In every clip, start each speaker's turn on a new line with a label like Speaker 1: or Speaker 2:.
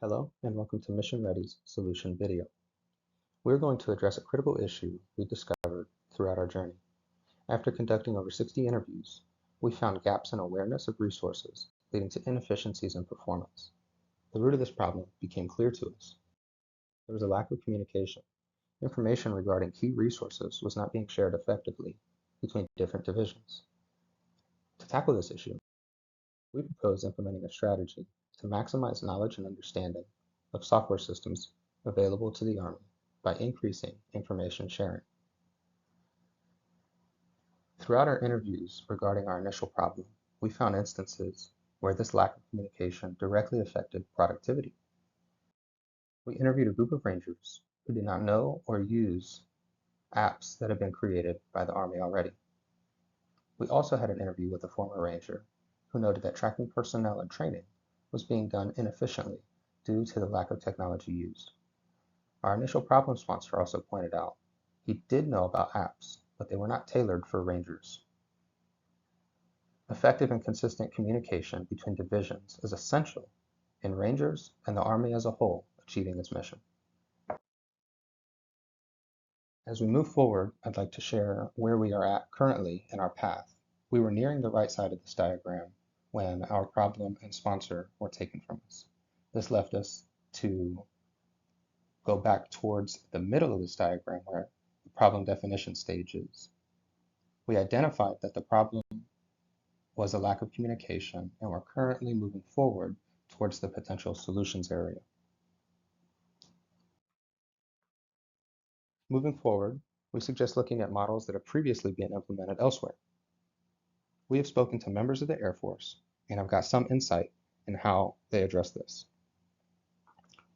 Speaker 1: Hello, and welcome to Mission Ready's solution video. We're going to address a critical issue we discovered throughout our journey. After conducting over 60 interviews, we found gaps in awareness of resources, leading to inefficiencies in performance. The root of this problem became clear to us. There was a lack of communication. Information regarding key resources was not being shared effectively between different divisions. To tackle this issue, we propose implementing a strategy to maximize knowledge and understanding of software systems available to the Army by increasing information sharing. Throughout our interviews regarding our initial problem, we found instances where this lack of communication directly affected productivity. We interviewed a group of Rangers who did not know or use apps that had been created by the Army already. We also had an interview with a former Ranger who noted that tracking personnel and training was being done inefficiently due to the lack of technology used. Our initial problem sponsor also pointed out he did know about apps, but they were not tailored for Rangers. Effective and consistent communication between divisions is essential in Rangers and the Army as a whole achieving its mission. As we move forward, I'd like to share where we are at currently in our path. We were nearing the right side of this diagram when our problem and sponsor were taken from us. This left us to go back towards the middle of this diagram where the problem definition stage is. We identified that the problem was a lack of communication, and we're currently moving forward towards the potential solutions area. Moving forward, we suggest looking at models that have previously been implemented elsewhere. We have spoken to members of the Air Force and have got some insight in how they address this.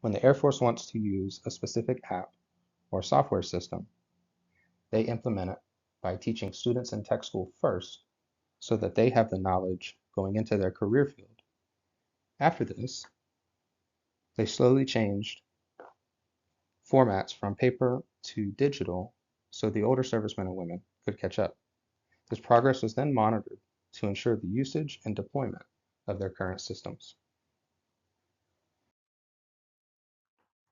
Speaker 1: When the Air Force wants to use a specific app or software system, they implement it by teaching students in tech school first so that they have the knowledge going into their career field. After this, they slowly changed formats from paper to digital so the older servicemen and women could catch up. This progress was then monitored to ensure the usage and deployment of their current systems.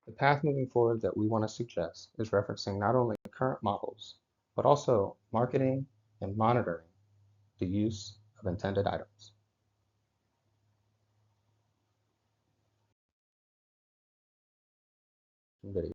Speaker 1: The path moving forward that we want to suggest is referencing not only current models, but also marketing and monitoring the use of intended items. Video.